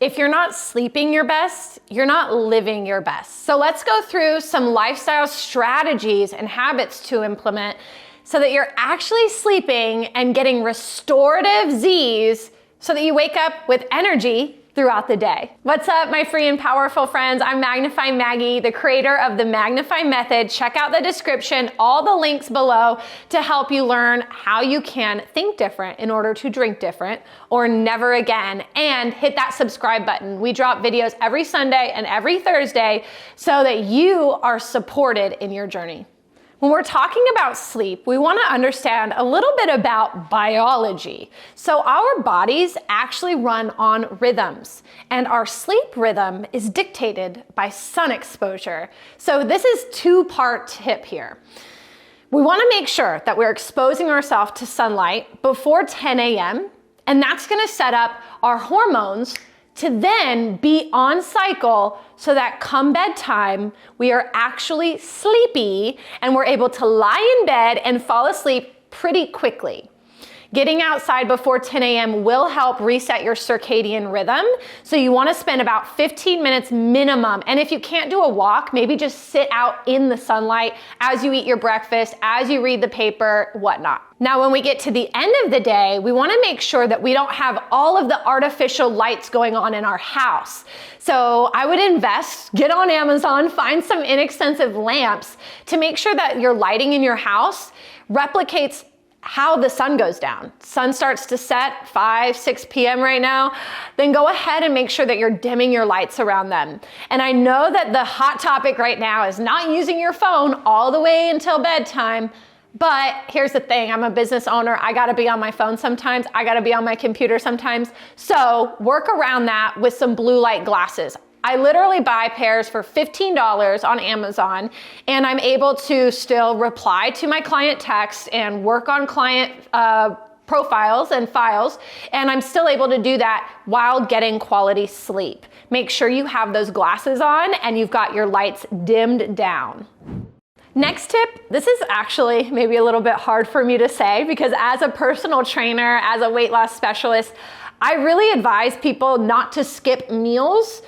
If you're not sleeping your best, you're not living your best. So let's go through some lifestyle strategies and habits to implement so that you're actually sleeping and getting restorative Z's so that you wake up with energy throughout the day. What's up, my free and powerful friends? I'm Magnify Maggie, the creator of the Magnify Method. Check out the description, all the links below to help you learn how you can think different in order to drink different or never again, and hit that subscribe button. We drop videos every Sunday and every Thursday so that you are supported in your journey. When we're talking about sleep, we want to understand a little bit about biology. So our bodies actually run on rhythms, and our sleep rhythm is dictated by sun exposure. So this is two-part tip here. We want to make sure that we're exposing ourselves to sunlight before 10 a.m., and that's going to set up our hormones to then be on cycle so that come bedtime, we are actually sleepy and we're able to lie in bed and fall asleep pretty quickly. Getting outside before 10 a.m. will help reset your circadian rhythm. So you want to spend about 15 minutes minimum. And if you can't do a walk, maybe just sit out in the sunlight as you eat your breakfast, as you read the paper, whatnot. Now, when we get to the end of the day, we want to make sure that we don't have all of the artificial lights going on in our house. So I would get on Amazon, find some inexpensive lamps to make sure that your lighting in your house replicates how the sun goes down. Sun starts to set 5, 6 p.m. right now, then go ahead and make sure that you're dimming your lights around them. And I know that the hot topic right now is not using your phone all the way until bedtime, but here's the thing, I'm a business owner. I gotta be on my phone sometimes. I gotta be on my computer sometimes. So work around that with some blue light glasses. I literally buy pairs for $15 on Amazon, and I'm able to still reply to my client text and work on client profiles and files, and I'm still able to do that while getting quality sleep. Make sure you have those glasses on and you've got your lights dimmed down. Next tip, this is actually maybe a little bit hard for me to say because as a personal trainer, as a weight loss specialist, I really advise people not to skip meals,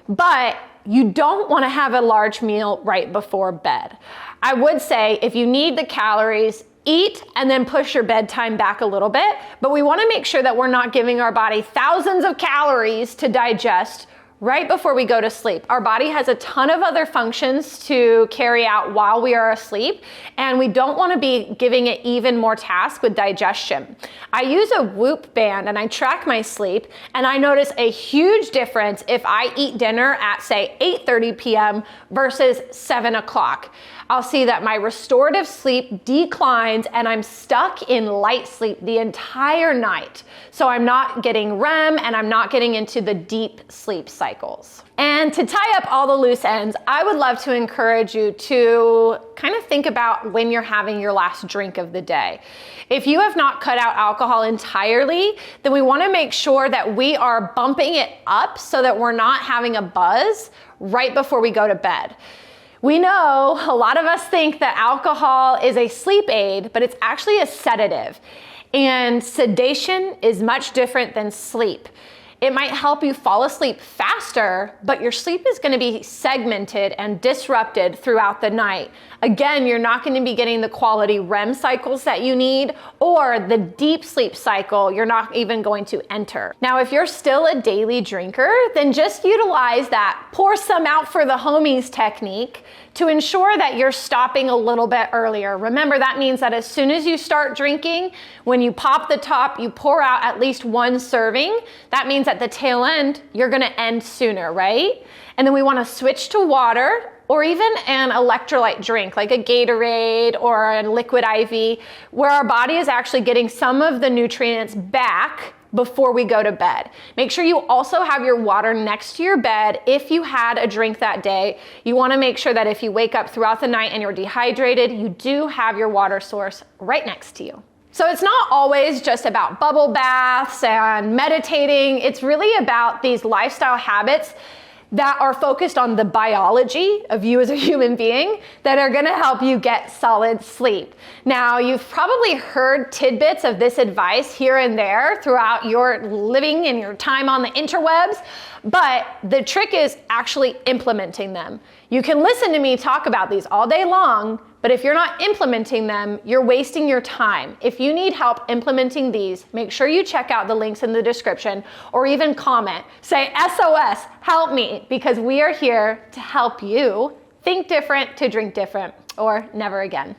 but you don't want to have a large meal right before bed. I would say if you need the calories, eat and then push your bedtime back a little bit, but we want to make sure that we're not giving our body thousands of calories to digest right before we go to sleep. Our body has a ton of other functions to carry out while we are asleep, and we don't want to be giving it even more tasks with digestion. I use a Whoop band and I track my sleep, and I notice a huge difference if I eat dinner at, say, 8:30 p.m. versus 7 o'clock. I'll see that my restorative sleep declines and I'm stuck in light sleep the entire night. So I'm not getting REM and I'm not getting into the deep sleep cycles. And to tie up all the loose ends, I would love to encourage you to kind of think about when you're having your last drink of the day. If you have not cut out alcohol entirely, then we want to make sure that we are bumping it up so that we're not having a buzz right before we go to bed. We know a lot of us think that alcohol is a sleep aid, but it's actually a sedative. And sedation is much different than sleep. It might help you fall asleep faster, but your sleep is going to be segmented and disrupted throughout the night. Again, you're not going to be getting the quality REM cycles that you need, or the deep sleep cycle you're not even going to enter. Now, if you're still a daily drinker, then just utilize that pour some out for the homies technique to ensure that you're stopping a little bit earlier. Remember, that means that as soon as you start drinking, when you pop the top, you pour out at least one serving. That means at the tail end, you're gonna end sooner, right? And then we wanna switch to water or even an electrolyte drink like a Gatorade or a liquid IV, where our body is actually getting some of the nutrients back before we go to bed. Make sure you also have your water next to your bed. If you had a drink that day, you want to make sure that if you wake up throughout the night and you're dehydrated, you do have your water source right next to you. So it's not always just about bubble baths and meditating. It's really about these lifestyle habits that are focused on the biology of you as a human being that are gonna help you get solid sleep. Now, you've probably heard tidbits of this advice here and there throughout your living and your time on the interwebs, But the trick is actually implementing them. You can listen to me talk about these all day long, but if you're not implementing them, you're wasting your time. If you need help implementing these, make sure you check out the links in the description or even comment. Say, SOS, help me, because we are here to help you think different, to drink different, or never again.